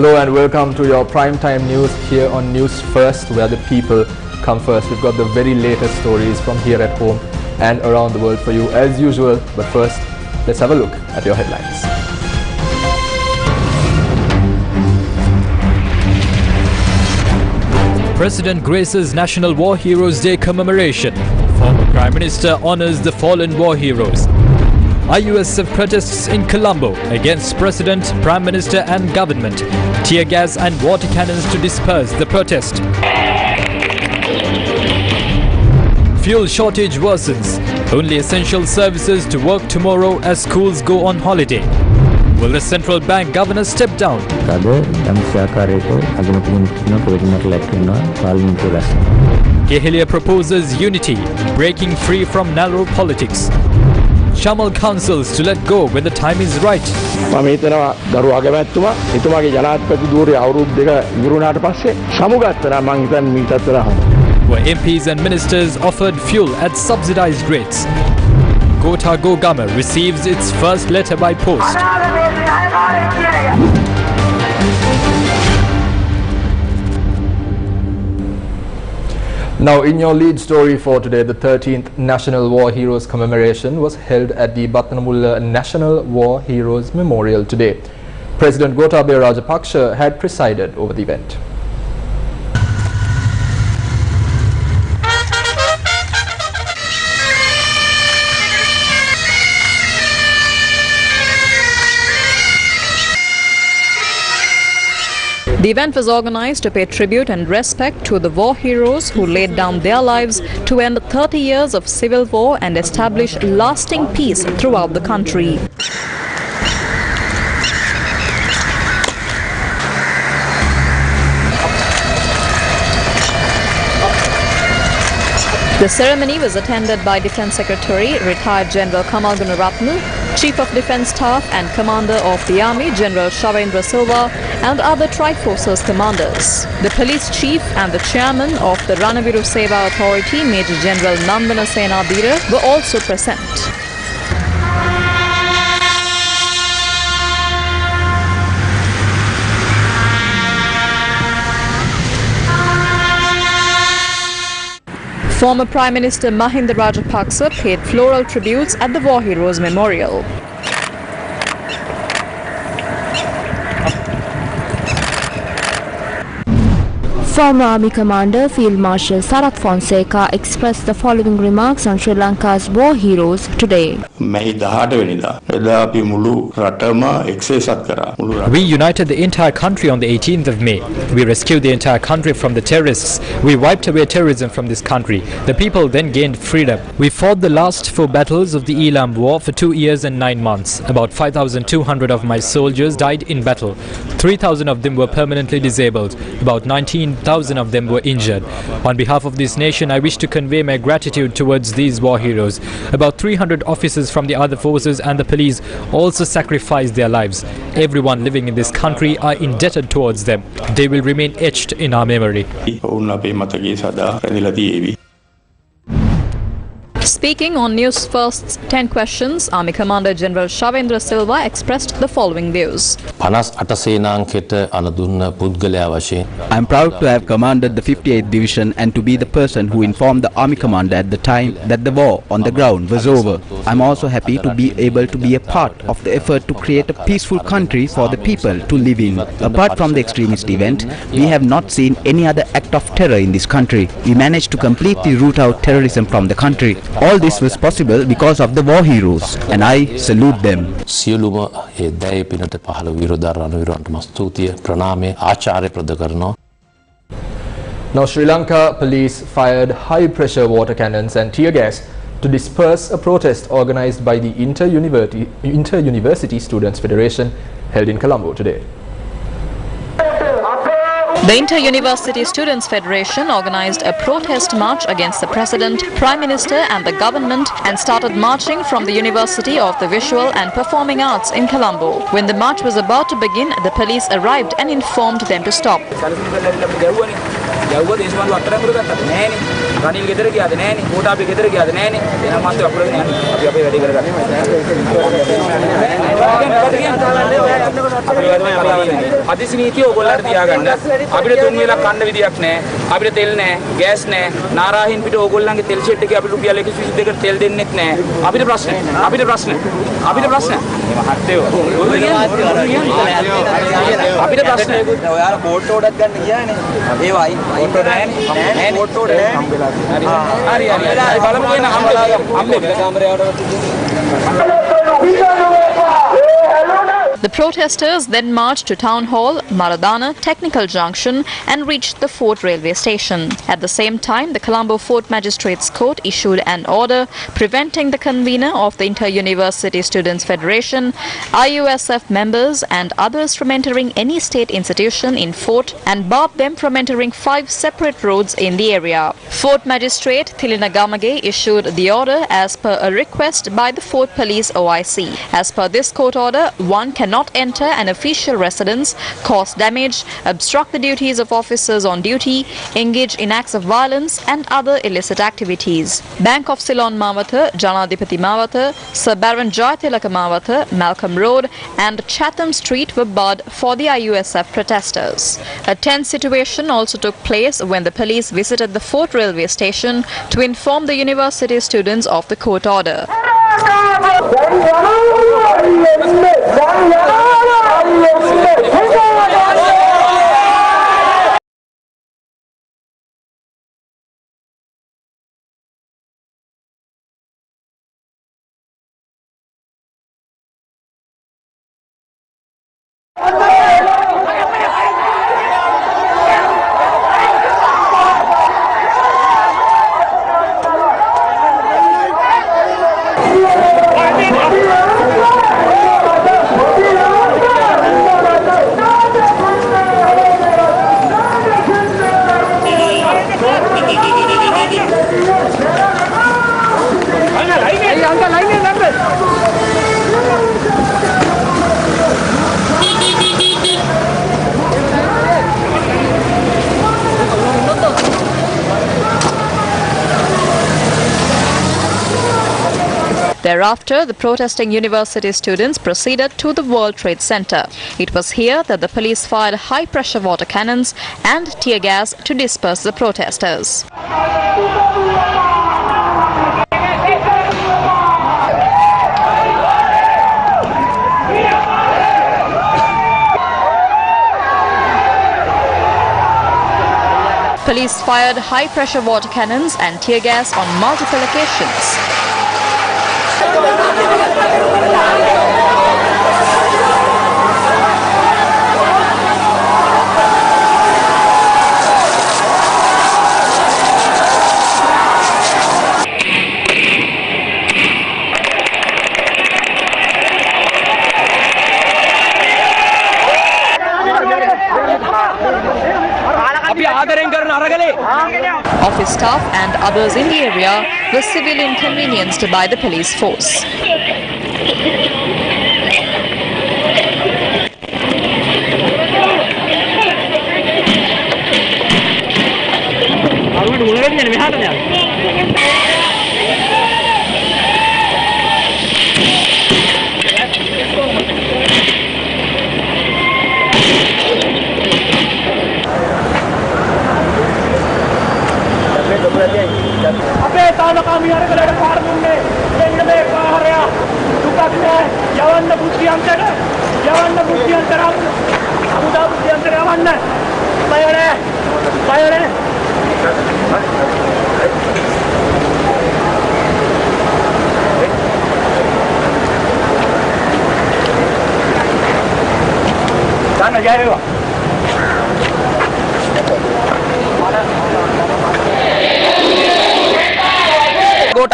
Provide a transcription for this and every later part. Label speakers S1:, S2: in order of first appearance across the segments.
S1: Hello and welcome to your primetime news here on News First, where the people come first. We've got the very latest stories from here at home and around the world for you as usual. But first, let's have a look at your headlines.
S2: President graces National War Heroes Day commemoration. Former Prime Minister honors the fallen war heroes. IUSF protests in Colombo against President, Prime Minister and government. Tear gas and water cannons to disperse the protest. Fuel shortage worsens. Only essential services to work tomorrow as schools go on holiday. Will the central bank governor step down? Kehelia proposes unity, breaking free from narrow politics. Kamal counsels to let go when the time is right. Where MPs and ministers offered fuel at subsidized rates. Gota Gogama receives its first letter by post.
S1: Now, in your lead story for today, the 13th National War Heroes commemoration was held at the Batnamulla National War Heroes Memorial today. President Gotabaya Rajapaksa had presided over the event.
S3: The event was organized to pay tribute and respect to the war heroes who laid down their lives to end 30 years of civil war and establish lasting peace throughout the country. The ceremony was attended by Defence Secretary, retired General Kamal Gunaratnu, Chief of Defence Staff and Commander of the Army, General Shahrain Brasilva, and other Triforces commanders. The Police Chief and the Chairman of the Ranavir Seva Authority, Major General Namdana were also present. Former Prime Minister Mahinda Rajapaksa paid floral tributes at the War Heroes Memorial.
S4: Former Army Commander Field Marshal Sarath Fonseca expressed the following remarks on Sri Lanka's war heroes today.
S5: We
S2: united the entire country on the 18th of May. We rescued the entire country from the terrorists. We wiped away terrorism from this country. The people then gained freedom. We fought the last 4 battles of the Elam War for 2 years and 9 months. About 5,200 of my soldiers died in battle. 3,000 of them were permanently disabled. About 19,000 of them were injured. On behalf of this nation, I wish to convey my gratitude towards these war heroes. About 300 officers from the other forces and the police also sacrificed their lives. Everyone living in this country are indebted towards them. They will remain etched in our memory.
S3: Speaking on News First's 10 Questions, Army Commander General Shavendra Silva expressed the following views.
S6: I am proud to have commanded the 58th Division and to be the person who informed the Army Commander at the time that the war on the ground was over. I am also happy to be able to be a part of the effort to create a peaceful country for the people to live in. Apart from the extremist event, we have not seen any other act of terror in this country. We managed to completely root out terrorism from the country. All this was possible because of the war heroes, and I salute them.
S1: Now, Sri Lanka police fired high-pressure water cannons and tear gas to disperse a protest organized by the Inter-University Students Federation held in Colombo today.
S3: The Inter-University Students' Federation organized a protest march against the President, Prime Minister and the government and started marching from the University of the Visual and Performing Arts in Colombo. When the march was about to begin, the police arrived and informed them to stop.
S5: අපිට තුන් වේලක් කන්න විදියක් නැහැ. අපිට තෙල් නැහැ, gas නැහැ. නාරාහින් පිට ඕගොල්ලන්ගේ තෙල් ෂෙට් එකේ අපිට රුපියල් 122කට තෙල් දෙන්නෙත් නැහැ. අපිට ප්‍රශ්න. අපිට ප්‍රශ්න. අපිට ප්‍රශ්න. මහත්තයෝ. අපිට ප්‍රශ්න. ඔයාලා කෝට් ඕඩර් ගන්න ගියානේ. ඒවා අයින් නැහැ. කෝට් ඕඩර් නැහැ. හරි. බලමු වෙන හම්බෙන්න කාමරයට.
S3: The protesters then marched to Town Hall, Maradana, Technical Junction and reached the Fort Railway Station. At the same time, the Colombo Fort Magistrates Court issued an order preventing the convener of the Inter-University Students' Federation, IUSF members and others from entering any state institution in Fort and barred them from entering 5 separate roads in the area. Fort Magistrate Thilina Gamage issued the order as per a request by the Fort Police OIC. As per this court order, one cannot enter an official residence, cause damage, obstruct the duties of officers on duty, engage in acts of violence and other illicit activities. Bank of Ceylon Mawatha, Janadipati Mawatha, Sir Baron Jayatilaka Mawatha, Malcolm Road and Chatham Street were barred for the IUSF protesters. A tense situation also took place when the police visited the Fort Railway Station to inform the university students of the court order. Thereafter, the protesting university students proceeded to the World Trade Center. It was here that the police fired high-pressure water cannons and tear gas to disperse the protesters. Police fired high-pressure water cannons and tear gas on multiple occasions. Office staff and others in the area were severely inconvenienced by the police force.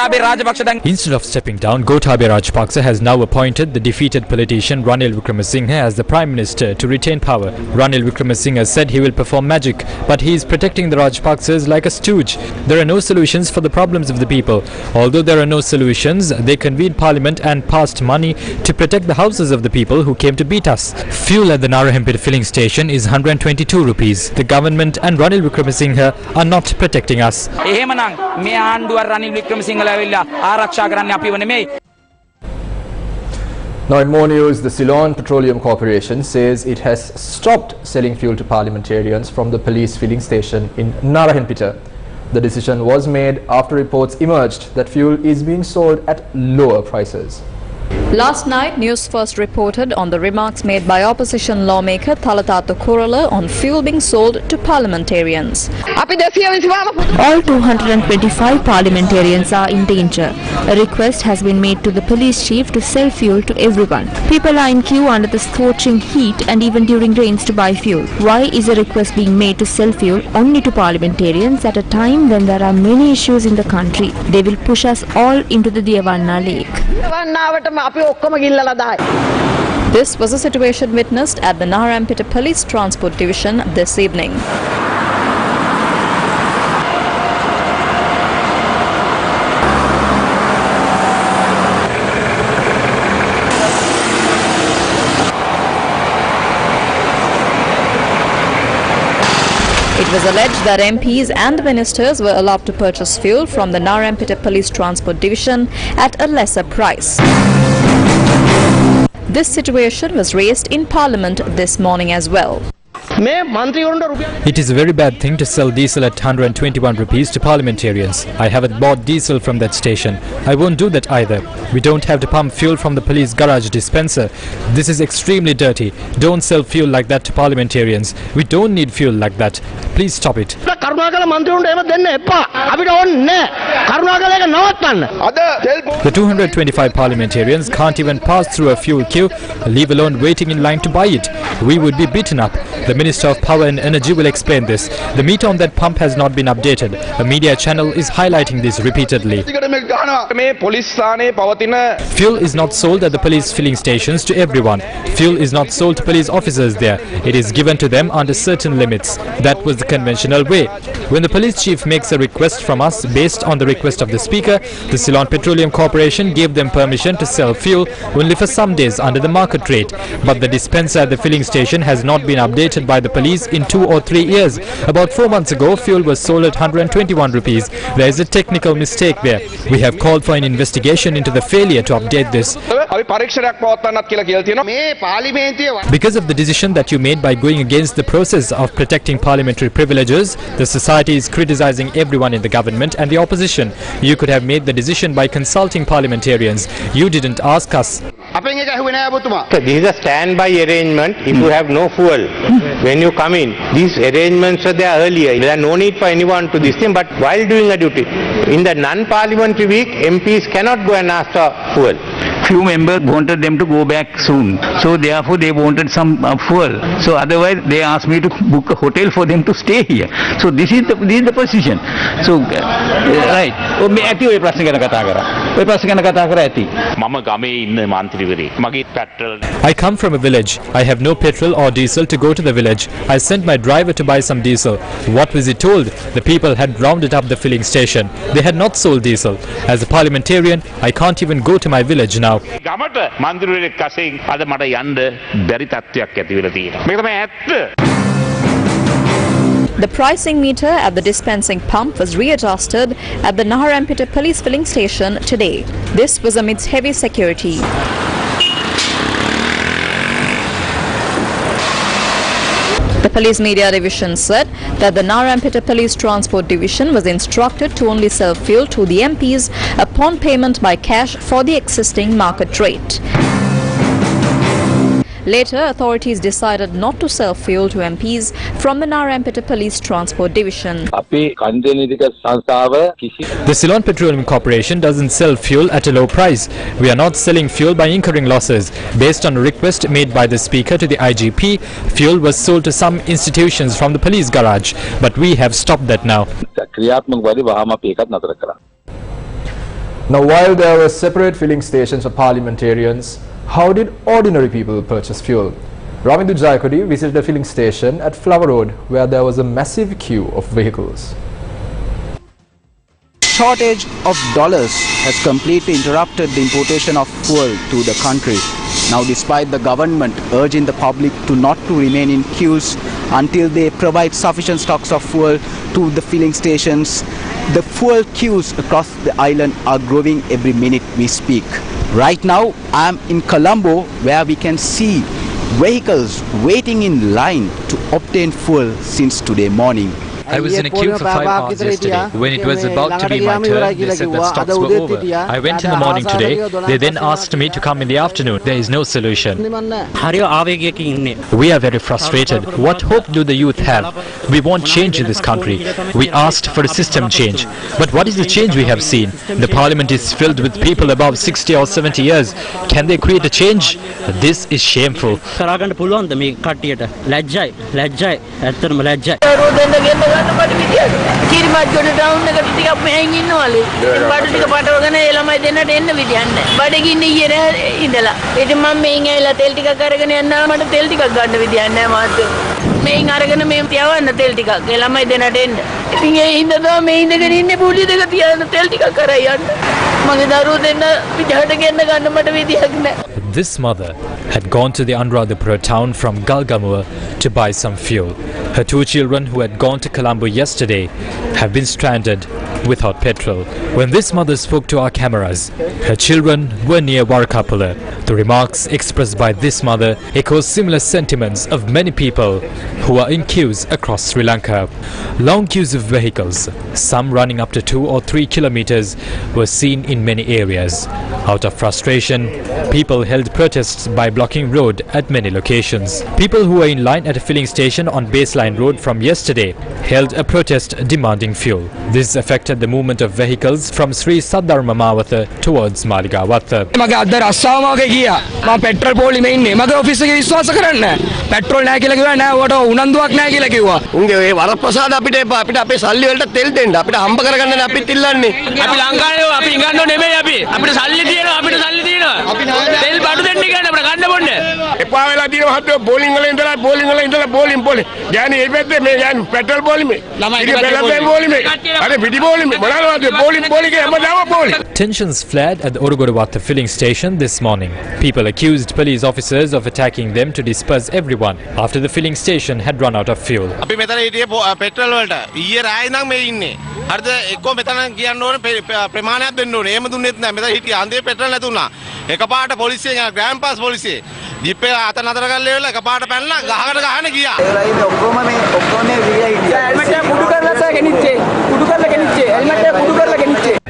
S2: Instead of stepping down, Gotabaya Rajapaksa has now appointed the defeated politician Ranil Wickremesinghe as the Prime Minister to retain power. Ranil Wickremesinghe said he will perform magic, but he is protecting the Rajapaksas like a stooge. There are no solutions for the problems of the people. Although there are no solutions, they convened parliament and passed money to protect the houses of the people who came to beat us. Fuel at the Narayampeta filling station is 122 rupees. The government and Ranil Wickremesinghe are not protecting us.
S1: Now in more news, the Ceylon Petroleum Corporation says it has stopped selling fuel to parliamentarians from the police filling station in Narayampeta. The decision was made after reports emerged that fuel is being sold at lower prices.
S3: Last night, Newsfirst reported on the remarks made by opposition lawmaker Thalathathu Kurala on fuel being sold to parliamentarians.
S4: All 225 parliamentarians are in danger. A request has been made to the police chief to sell fuel to everyone. People are in queue under the scorching heat and even during rains to buy fuel. Why is a request being made to sell fuel only to parliamentarians at a time when there are many issues in the country? They will push us all into the Devanna lake.
S3: This was a situation witnessed at the Narayampeta Police Transport Division this evening. It was alleged that MPs and ministers were allowed to purchase fuel from the Narayampeta Police Transport Division at a lesser price. This situation was raised in Parliament this morning as well.
S2: It is a very bad thing to sell diesel at 121 rupees to parliamentarians. I haven't bought diesel from that station. I won't do that either. We don't have to pump fuel from the police garage dispenser. This is extremely dirty. Don't sell fuel like that to parliamentarians. We don't need fuel like that. Please stop it. The 225 parliamentarians can't even pass through a fuel queue, leave alone waiting in line to buy it. We would be beaten up. The Minister of Power and Energy will explain this. The meter on that pump has not been updated. A media channel is highlighting this repeatedly. Fuel is not sold at the police filling stations to everyone. Fuel is not sold to police officers there. It is given to them under certain limits. That was the conventional way. When the police chief makes a request from us based on the request of the speaker, the Ceylon Petroleum Corporation gave them permission to sell fuel only for some days under the market rate. But the dispenser at the filling station has not been updated by the police in 2 or 3 years. About 4 months ago, fuel was sold at 121 rupees. There is a technical mistake there. We have called for an investigation into the failure to update this. Because of the decision that you made by going against the process of protecting parliamentary privileges, the society is criticizing everyone in the government and the opposition. You could have made the decision by consulting parliamentarians. You didn't ask us.
S7: This is a standby arrangement if you have no fuel. When you come in, these arrangements were there earlier. There are no need for anyone to this thing, but while doing a duty, in the non-parliamentary week, MPs cannot go and ask for fuel.
S8: Few members wanted them to go back soon, so therefore they wanted some fuel. So otherwise they asked me to book a hotel for them to stay here. So this is the position. So right.
S2: I come from a village. I have no petrol or diesel to go to the village. I sent my driver to buy some diesel. What was he told? The people had rounded up the filling station. They had not sold diesel. As a parliamentarian, I can't even go to my village now.
S3: The pricing meter at the dispensing pump was readjusted at the Narayampeta police filling station today. This was amidst heavy security. The police media division said that the Narayampeta Police Transport Division was instructed to only sell fuel to the MPs upon payment by cash for the existing market rate. Later, authorities decided not to sell fuel to MPs from the Narayampeta Police Transport Division.
S2: The Ceylon Petroleum Corporation doesn't sell fuel at a low price. We are not selling fuel by incurring losses. Based on a request made by the Speaker to the IGP, fuel was sold to some institutions from the police garage. But we have stopped that now.
S1: Now, while there were separate filling stations for parliamentarians, how did ordinary people purchase fuel? Ravindu Jayakodi visited a filling station at Flower Road where there was a massive queue of vehicles.
S6: Shortage of dollars has completely interrupted the importation of fuel to the country. Now, despite the government urging the public not to remain in queues until they provide sufficient stocks of fuel to the filling stations, the fuel queues across the island are growing every minute we speak. Right now, I am in Colombo where we can see vehicles waiting in line to obtain fuel since today morning.
S2: I was in a queue for 5 hours yesterday. When it was about to be my turn, they said that stocks were over. I went in the morning today. They then asked me to come in the afternoon. There is no solution. We are very frustrated. What hope do the youth have? We want change in this country. We asked for a system change. But what is the change we have seen? The parliament is filled with people above 60 or 70 years. Can they create a change? This is shameful. This mother had gone to the Anuradhapura town from Galgamur to buy some fuel. Her 2 children who had gone to Colombo yesterday have been stranded without petrol. When this mother spoke to our cameras, her children were near Varakapula. The remarks expressed by this mother echo similar sentiments of many people who are in queues across Sri Lanka. Long queues of vehicles, some running up to 2 or 3 kilometers, were seen in many areas. Out of frustration, people held protests by blocking road at many locations. People who were in line at a filling station on Baseline Road from yesterday held a protest demanding fuel. This affected the movement of vehicles from Sri Saddharma Mawatha towards Maligawatha. Tensions flared at the Orugodawatha filling station this morning. People accused police officers of attacking them to disperse everyone after the filling station had run out of fuel.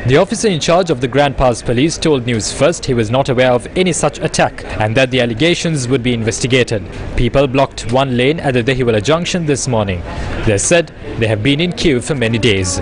S2: The officer in charge of the Grand Pass Police told Newsfirst he was not aware of any such attack and that the allegations would be investigated. People blocked one lane at the Dehiwala junction this morning. They said they have been in queue for many days.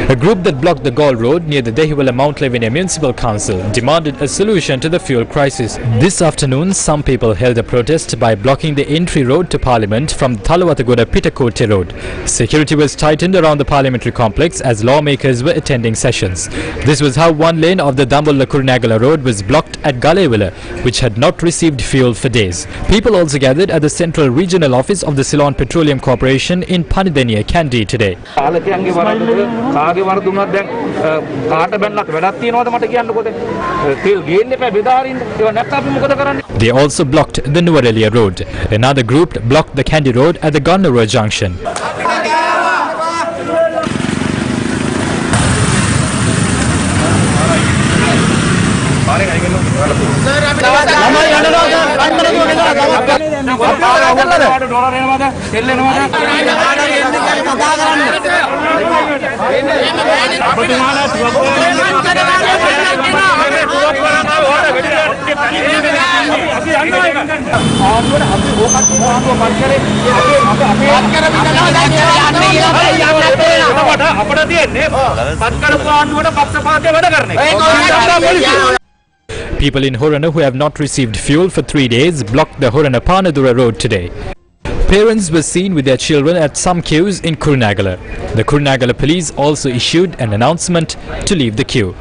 S2: A group that blocked the Gaul Road near the Dehiwala Mount Lavinia Municipal Council demanded a solution to the fuel crisis. This afternoon, some people held a protest by blocking the entry road to Parliament from Thalawathagoda Pitakote Road. Security was tightened around the parliamentary complex as lawmakers were attending sessions. This was how one lane of the Dambulla Kurunagala Road was blocked at Galewala, which had not received fuel for days. People also gathered at the Central Regional Office of the Ceylon Petroleum Corporation in Panideniya, Kandy today. They also blocked the Nuwarelia Road. Another group blocked the Kandy Road at the Gunaratnu junction. People in Horana who have not received fuel for 3 days blocked the Horana-Panadura road today. Parents were seen with their children at some queues in Kurunagala. The Kurunagala police also issued an announcement to leave the queue.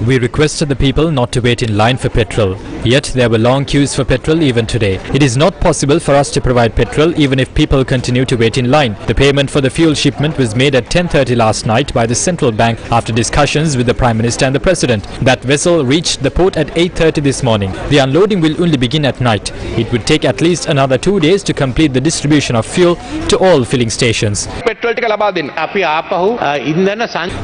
S2: We requested the people not to wait in line for petrol. Yet there were long queues for petrol even today. It is not possible for us to provide petrol even if people continue to wait in line. The payment for the fuel shipment was made at 10:30 last night by the central bank after discussions with the Prime Minister and the President. That vessel reached the port at 8:30 this morning. The unloading will only begin at night. It would take at least another 2 days to complete the distribution of fuel to all filling stations.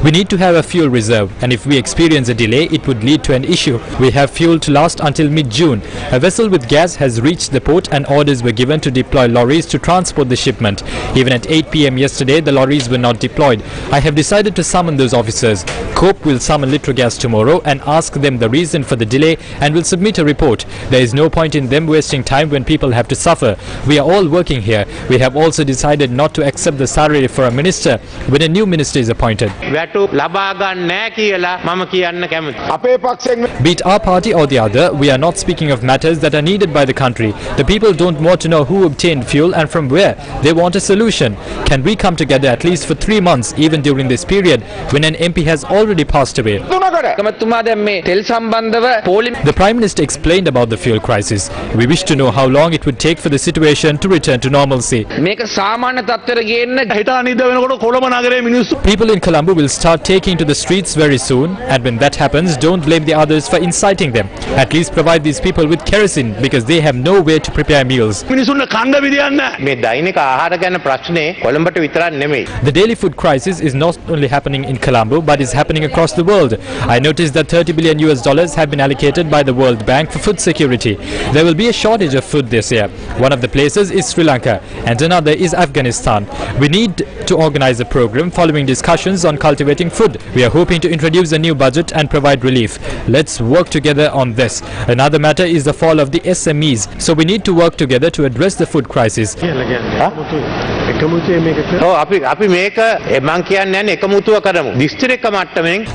S2: We need to have a fuel reserve, and if we experience a delay, it would lead to an issue. We have fuel to last until mid-June. A vessel with gas has reached the port and orders were given to deploy lorries to transport the shipment. Even at 8 p.m. yesterday, the lorries were not deployed. I have decided to summon those officers. COPE will summon Litrogas tomorrow and ask them the reason for the delay and will submit a report. There is no point in them wasting time when people have to suffer. We are all working here. We have also decided not to accept the salary for a minister when a new minister is appointed. Be it our party or the other, we are not speaking of matters that are needed by the country. The people don't want to know who obtained fuel and from where. They want a solution. Can we come together at least for 3 months, even during this period when an MP has already passed away? The Prime Minister explained about the fuel crisis. We wish to know how long it would take for the situation to return to normalcy. People in Colombo will start taking to the streets very soon, and when that happens, don't blame the others for inciting them. At least provide these people with kerosene because they have no way to prepare meals. The daily food crisis is not only happening in Colombo but is happening across the world. I noticed that $30 billion have been allocated by the World Bank for food security. There will be a shortage of food this year. One of the places is Sri Lanka and another is Afghanistan. We need to organize a program following discussions on cultivating food. We are hoping to introduce a new budget and provide relief. Let's work together on this. Another matter is the fall of the SMEs. So we need to work together to address the food crisis.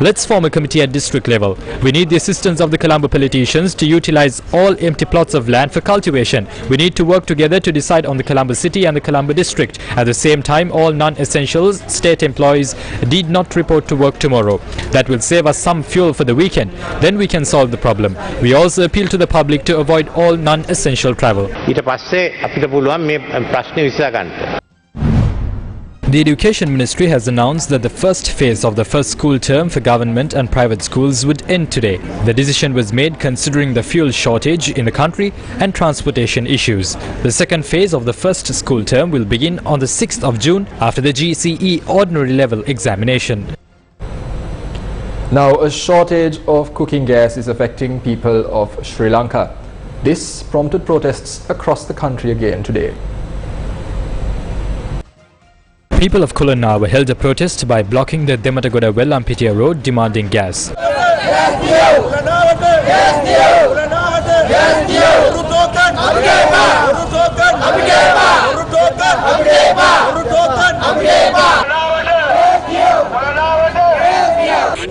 S2: Let's form a committee at district level. We need the assistance of the Colombo politicians to utilize all empty plots of land for cultivation. We need to work together to decide on the Colombo city and the Colombo district. At the same time, all non-essentials state employees need not report to work tomorrow. That will save us some fuel for the weekend. Then we can solve the problem. We also appeal to the public to avoid all non-essential travel. The Education Ministry has announced that the first phase of the first school term for government and private schools would end today. The decision was made considering the fuel shortage in the country and transportation issues. The second phase of the first school term will begin on the 6th of June after the GCE ordinary level examination.
S1: Now, a shortage of cooking gas is affecting people of Sri Lanka. This prompted protests across the country again today.
S2: People of Kulanawa held a protest by blocking the Dematagora-Wellampitia road demanding gas.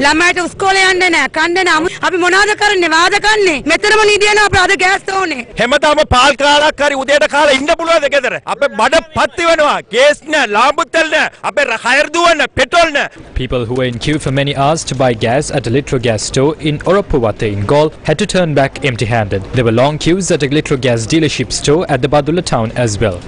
S9: ළමයට ඉස්කෝලේ යන්න නැහැ කන්න නැහැ අපි මොනවද කරන්නේ වාද කන්නේ මෙතරම නිදියන අපේ අද ගෑස් ඕනේ
S10: හැමදාම පාල් කාලක් හරි උදේට කාලා ඉන්න පුළුවන්ද ගෙදර අපේ බඩ පත්ති වෙනවා ගෑස් නැහැ ලාම්පුත්තල් නැහැ අපේ හයර් දුවන්න පෙට්‍රෝල් නැහැ.
S2: People who were in queue for many hours to buy gas at a Litro gas store in Oropuwate in Gaul had to turn back empty-handed. There were long queues at a Litro gas dealership store at the Badula town as well.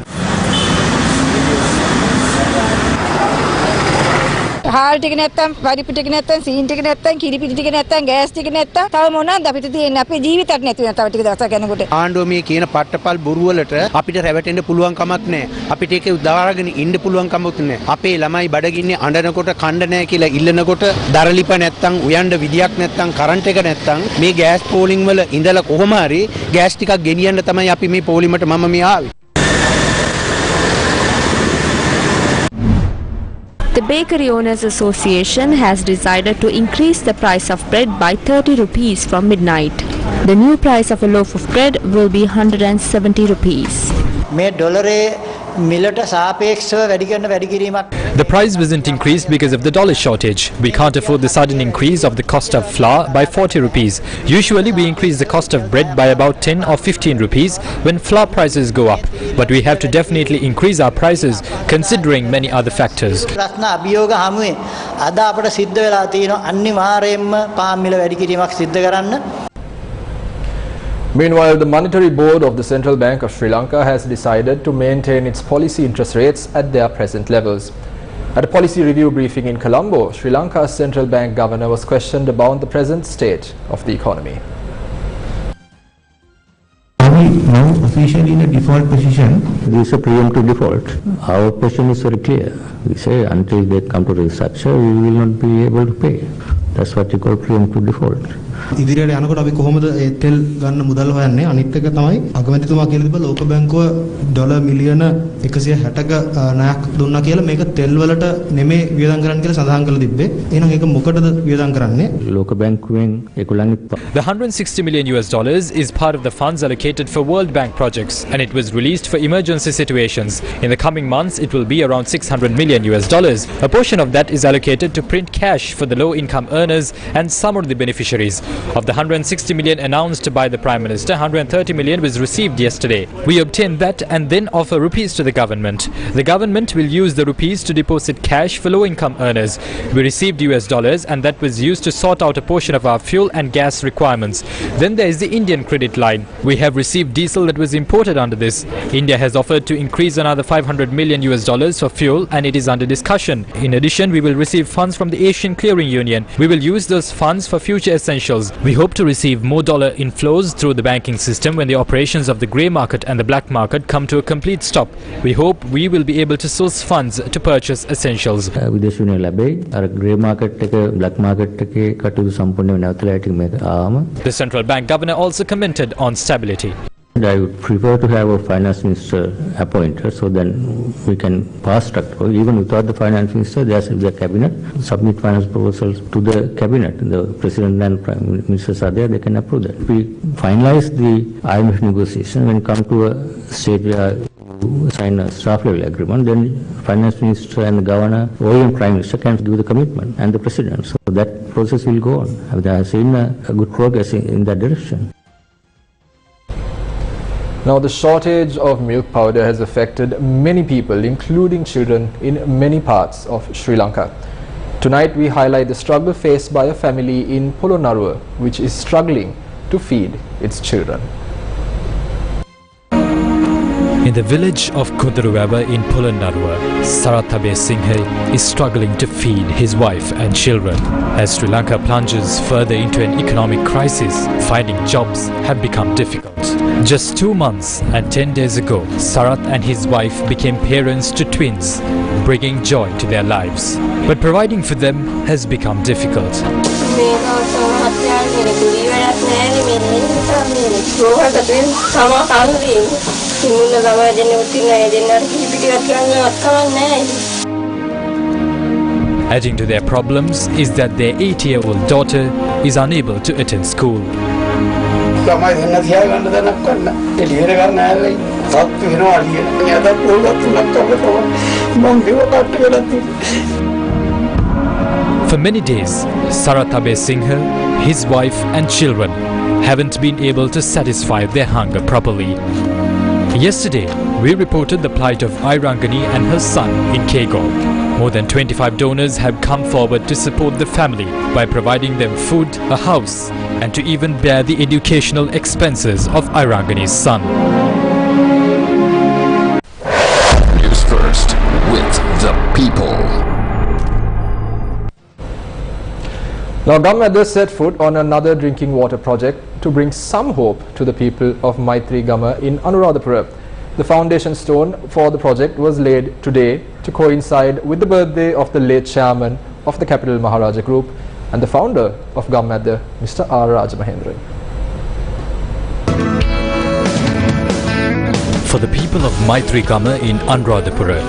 S9: හාල් ටික නැත්තම් පරිප්පු ටික නැත්තම් scene ටික නැත්තම් කිරිපිටි ටික නැත්තම් ගෑස් ටික නැත්තම් තව මොනවද අපිට තියෙන්නේ අපේ ජීවිතයක් නැති වෙන තව ටික දවසක් යනකොට
S11: ආණ්ඩුව මේ කියන පට්ටපල් බොරු වලට අපිට රැවටෙන්න පුළුවන් කමක් නැහැ අපිට ඒක උදාහරණගෙන ඉන්න පුළුවන් කමක් නැහැ අපේ ළමයි බඩගින්නේ අඬනකොට කණ්ඩ නැහැ කියලා ඉල්ලනකොට දරලිප නැත්තම් උයන්ඩ විදියක් නැත්තම් කරන්ට් එක නැත්තම් මේ ගෑස් පෝලිං වල ඉඳලා කොහොම හරි ගෑස් ටිකක් ගෙනියන්න තමයි අපි මේ පෝලිමට මම මේ ආවේ.
S4: The Bakery Owners Association has decided to increase the price of bread by 30 rupees from midnight. The new price of a loaf of bread will be 170 rupees.
S2: The price wasn't increased because of the dollar shortage. We can't afford the sudden increase of the cost of flour by 40 rupees. Usually we increase the cost of bread by about 10 or 15 rupees when flour prices go up. But we have to definitely increase our prices considering many other factors.
S1: Meanwhile, the Monetary Board of the Central Bank of Sri Lanka has decided to maintain its policy interest rates at their present levels. At a policy review briefing in Colombo, Sri Lanka's central bank governor was questioned about the present state of the economy.
S12: Are we now officially in a default position? This is a preemptive default. Our position is very clear. We say until they come to restructure, we will not be able to pay. That's what you call preemptive default.
S13: ඉදිරියට යනකොට අපි කොහොමද ඒ තෙල් ගන්න මුදල් හොයන්නේ අනිත් එක තමයි අගමැතිතුමා කියලා තිබ්බ ලෝක බැංකුව ඩොලර් මිලියන 160ක ණයක් දුන්නා කියලා මේක තෙල් වලට නෙමෙයි වියදම් කරන්න කියලා සඳහන් කරලා තිබ්බේ. එහෙනම් ඒක මොකටද වියදම් කරන්නේ?
S12: ලෝක බැංකුවෙන් ඒගොල්ලන්ගේ
S2: The $160 million is part of the funds allocated for World Bank projects and it was released for emergency situations. In the coming months it will be around $600 million. A portion of that is allocated to print cash for the low income earners and some of the beneficiaries. Of the 160 million announced by the Prime Minister, 130 million was received yesterday. We obtained that and then offer rupees to the government. The government will use the rupees to deposit cash for low-income earners. We received $, and that was used to sort out a portion of our fuel and gas requirements. Then there is the Indian credit line. We have received diesel that was imported under this. India has offered to increase another $500 million for fuel and it is under discussion. In addition, we will receive funds from the Asian Clearing Union. We will use those funds for future essentials. We hope to receive more dollar inflows through the banking system when the operations of the grey market and the black market come to a complete stop. We hope we will be able to source funds to purchase essentials.
S12: විදේශ විනිමය ලැබෙයි. අර grey market එක black market එකේ කටයුතු සම්පූර්ණයෙන් නැවතලා ඉතින් මේක ආවම.
S2: The central bank governor also commented on stability.
S12: I would prefer to have a finance minister appointed so then we can pass track. Even without the finance minister, there's the cabinet, submit finance proposals to the cabinet. The president and prime ministers are there, they can approve that. We finalize the IMF negotiation when come to a stage where sign a staff level agreement, then finance minister and the governor or even prime minister can give the commitment and the president. So that process will go on. I have seen a good progress in that direction.
S1: Now, the shortage of milk powder has affected many people, including children, in many parts of Sri Lanka. Tonight, we highlight the struggle faced by a family in Polonnaruwa, which is struggling to feed its children.
S2: In the village of Gunaratnu in Polonnaruwa, Sarathabe Singhe is struggling to feed his wife and children. As Sri Lanka plunges further into an economic crisis, finding jobs have become difficult. Just 2 months and 10 days ago, Sarat and his wife became parents to twins, bringing joy to their lives. But providing for them has become difficult. Adding to their problems is that their 8-year-old daughter is unable to attend school. For many days, Sarathabe Singhe, his wife and children haven't been able to satisfy their hunger properly. Yesterday, we reported the plight of Irangani and her son in Kegol. More than 25 donors have come forward to support the family by providing them food, a house, and to even bear the educational expenses of Irangani's son.
S14: News First with the people.
S1: Now, Gammadha set foot on another drinking water project to bring some hope to the people of Maitri Gama in Anuradhapura. The foundation stone for the project was laid today to coincide with the birthday of the late chairman of the Capital Maharaja Group and the founder of Gammadha, Mr. R. Rajapaksa.
S2: For For the people of Maitri Gama in Anuradhapura,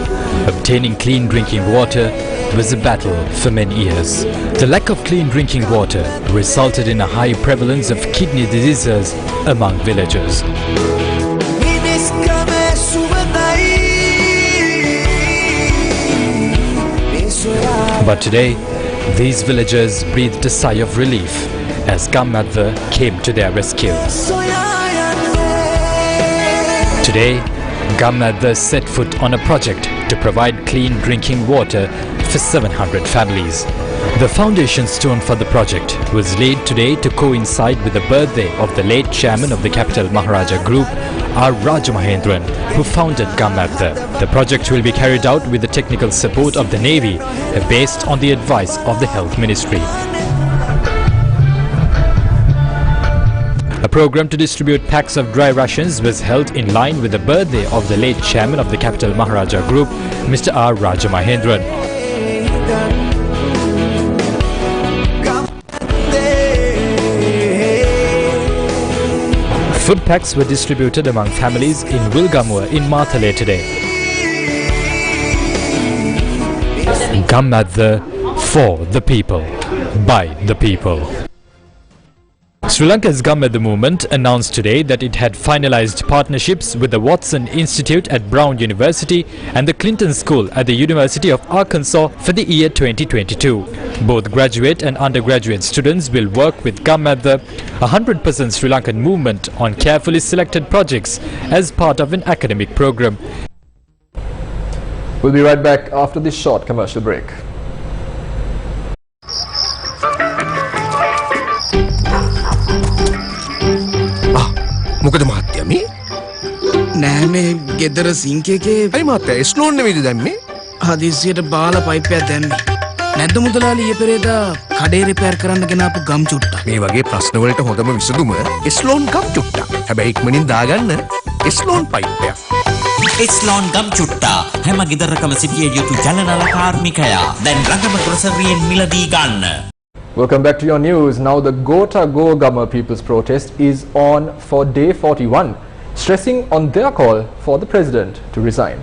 S2: obtaining clean drinking water was a battle for many years. The lack of clean drinking water resulted in a high prevalence of kidney diseases among villagers. But today, these villagers breathed a sigh of relief as Gamadha came to their rescue. Today, Gamadha set foot on a project to provide clean drinking water for 700 families. The foundation stone for the project was laid today to coincide with the birthday of the late chairman of the Capital Maharaja Group, R. Rajamahendran, who founded Gamadha. The project will be carried out with the technical support of the Navy, based on the advice of the Health Ministry. A program to distribute packs of dry rations was held in line with the birthday of the late chairman of the Capital Maharaja Group, Mr. R. Rajamahendran. Food packs were distributed among families in Wilgamua in Mathale today. Gamadha for the people, by the people. Sri Lanka's Gamadha movement announced today that it had finalized partnerships with the Watson Institute at Brown University and the Clinton School at the University of Arkansas for the year 2022. Both graduate and undergraduate students will work with Gamadha, a 100% Sri Lankan movement, on carefully selected projects as part of an academic program.
S1: We'll be right back after this short commercial break.
S15: මොකද මහත්තයා මේ නෑ මේ ගෙදර sync එකේ අයි මහත්තයා ස්ලෝන් නෙමෙයිද දැම්මේ හදිස්සියට බාලා පයිප්පයක් දැම්මේ නැද්ද මුදලාලි ඊයේ පෙරේදා කඩේ රිපෙයාර් කරන්න ගෙනාපු ගම් චුට්ටා මේ වගේ ප්‍රශ්න වලට හොඳම විසඳුම ස්ලෝන් ගම් චුට්ටා හැබැයි ඉක්මනින් දාගන්න ස්ලෝන් පයිප්පයක්
S16: ස්ලෝන් ගම් චුට්ටා හැම ගෙදරකම සිටිය යුතු ජලනල කාර්මිකයා දැන් රඟම ග්‍රොසරියෙන් මිලදී ගන්න.
S1: Welcome back to your news. Now the Gota Go Gama People's Protest is on for day 41, stressing on their call for the president to resign.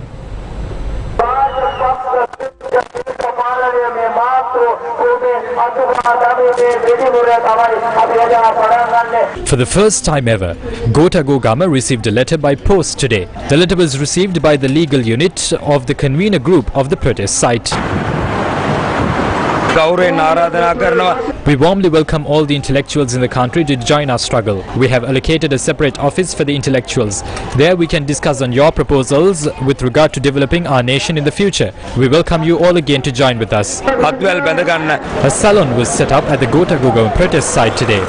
S2: For the first time ever, Gota Go Gama received a letter by post today. The letter was received by the legal unit of the convener group of the protest site. We warmly welcome all the intellectuals in the country to join our struggle. We have allocated a separate office for the intellectuals. There we can discuss on your proposals with regard to developing our nation in the future. We welcome you all again to join with us. A salon was set up at the Gota Go Gama protest site today.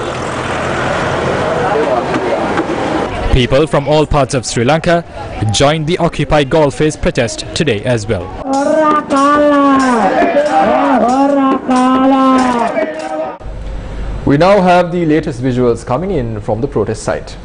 S2: People from all parts of Sri Lanka joined the Occupy Golface protest today as well.
S1: We now have the latest visuals coming in from the protest site.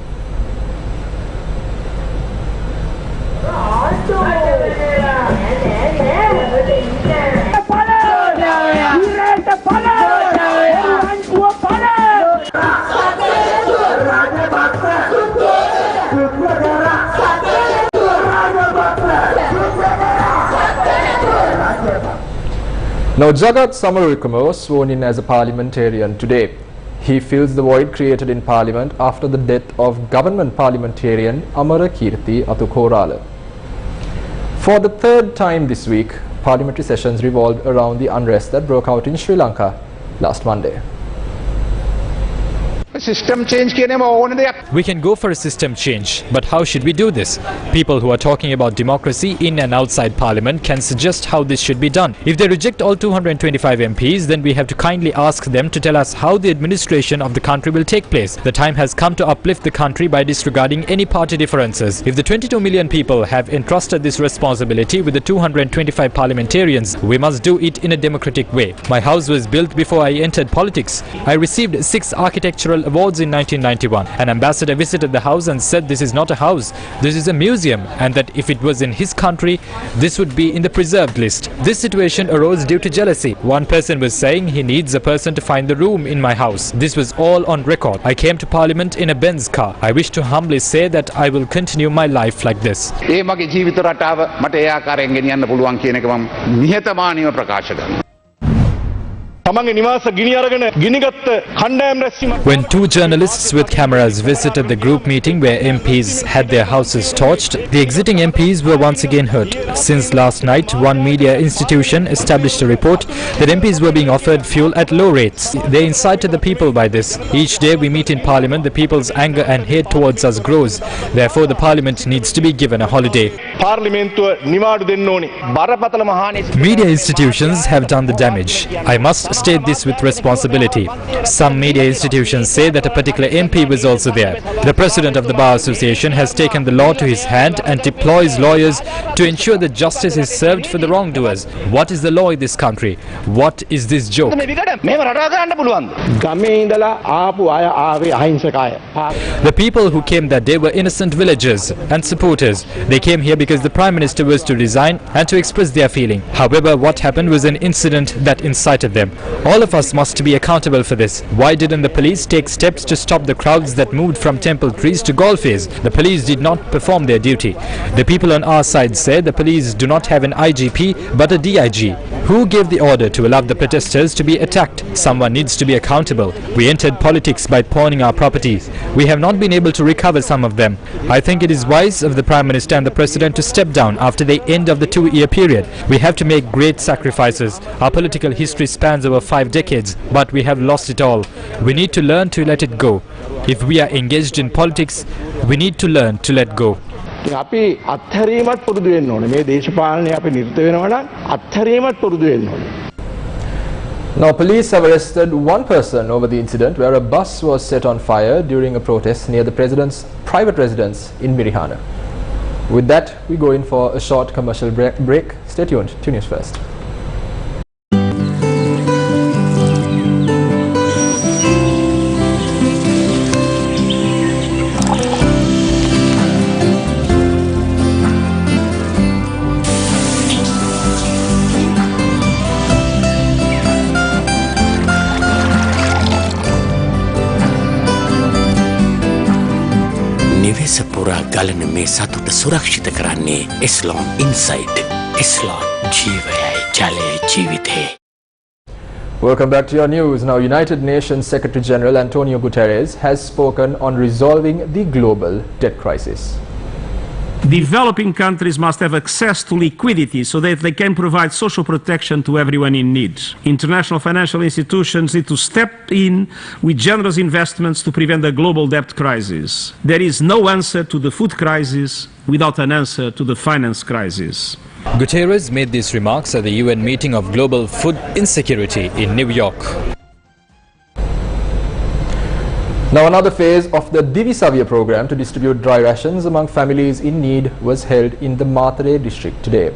S1: Now Jagat Samarwickrama was sworn in as a parliamentarian today. He fills the void created in Parliament after the death of government parliamentarian Amarakirti Athukorala. For the third time this week, parliamentary sessions revolved around the unrest that broke out in Sri Lanka last Monday.
S17: System change.
S2: We can go for a system change, but how should we do this? People who are talking about democracy in and outside Parliament can suggest how this should be done. If they reject all 225 MPs, then we have to kindly ask them to tell us how the administration of the country will take place. The time has come to uplift the country by disregarding any party differences. If the 22 million people have entrusted this responsibility with the 225 parliamentarians, we must do it in a democratic way. My house was built before I entered politics. I received 6 architectural awards in 1991. An ambassador visited the house and said this is not a house, this is a museum, and that if it was in his country, this would be in the preserved list. This situation arose due to jealousy. One person was saying he needs a person to find the room in my house. This was all on record. I came to Parliament in a Benz car. I wish to humbly say that I will continue my life like this. When two journalists with cameras visited the group meeting where MPs had their houses torched, the exiting MPs were once again hurt. Since last night, one media institution established a report that MPs were being offered fuel at low rates. They incited the people by this. Each day we meet in Parliament, the people's anger and hate towards us grows. Therefore, the Parliament needs to be given a holiday. Media institutions have done the damage. I must state this with responsibility. Some media institutions say that a particular MP was also there. The president of the Bar Association has taken the law to his hand and deploys lawyers to ensure that justice is served for the wrongdoers. What is the law in this country? What is this joke? The people who came that day were innocent villagers and supporters. They came here because the Prime Minister was to resign and to express their feeling. However, what happened was an incident that incited them. All of us must be accountable for this. Why didn't the police take steps to stop the crowds that moved from temple trees to golfers? The police did not perform their duty. The people on our side said the police do not have an IGP but a DIG. Who gave the order to allow the protesters to be attacked? Someone needs to be accountable. We entered politics by pawning our properties. We have not been able to recover some of them. I think it is wise of the Prime Minister and the President to step down after the end of the 2-year period. We have to make great sacrifices. Our political history spans over 5 decades, but we have lost it all. We need to learn to let it go. If we are engaged in politics, we need to learn to let go.
S1: Now, police have arrested one person over the incident where a bus was set on fire during a protest near the President's private residence in Mirihana. With that, we go in for a short commercial break. Stay tuned to News First.
S17: පුරා ගලන මේ සතුට සුරක්ෂිත කරන්නේ Eslon Inside. Eslon ජීවයයි ජලයේ ජීවිතේ.
S1: Welcome back to your news. Now, United Nations Secretary General Antonio Guterres has spoken on resolving the global debt crisis.
S18: Developing countries must have access to liquidity so that they can provide social protection to everyone in need. International financial institutions need to step in with generous investments to prevent the global debt crisis. There is no answer to the food crisis without an answer to the finance crisis.
S2: Guterres made these remarks at the UN meeting of global food insecurity in New York.
S1: Now, another phase of the Divisavya program to distribute dry rations among families in need was held in the Mathare district today.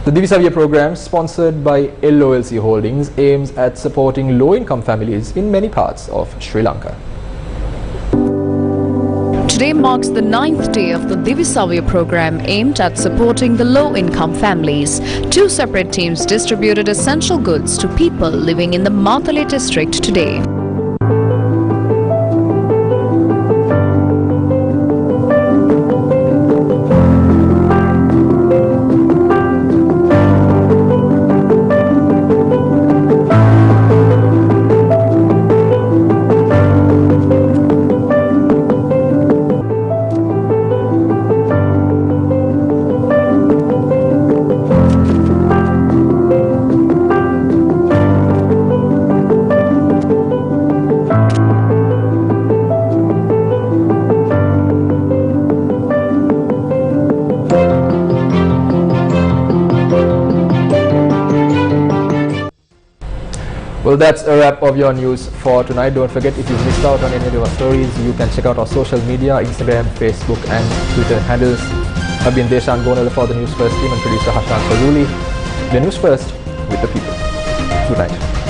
S1: The Divisavya program, sponsored by LOLC Holdings, aims at supporting low-income families in many parts of Sri Lanka.
S3: Today marks the 9th day of the Divisavya program aimed at supporting the low-income families. 2 separate teams distributed essential goods to people living in the Mathare district today.
S1: Well, that's a wrap of your news for tonight. Don't forget, if you missed out on any of our stories, you can check out our social media, Instagram, Facebook and Twitter handles. I've been Deshan Gonala for the News First team and producer Hashan Fazuli. The News First with the people. Good night.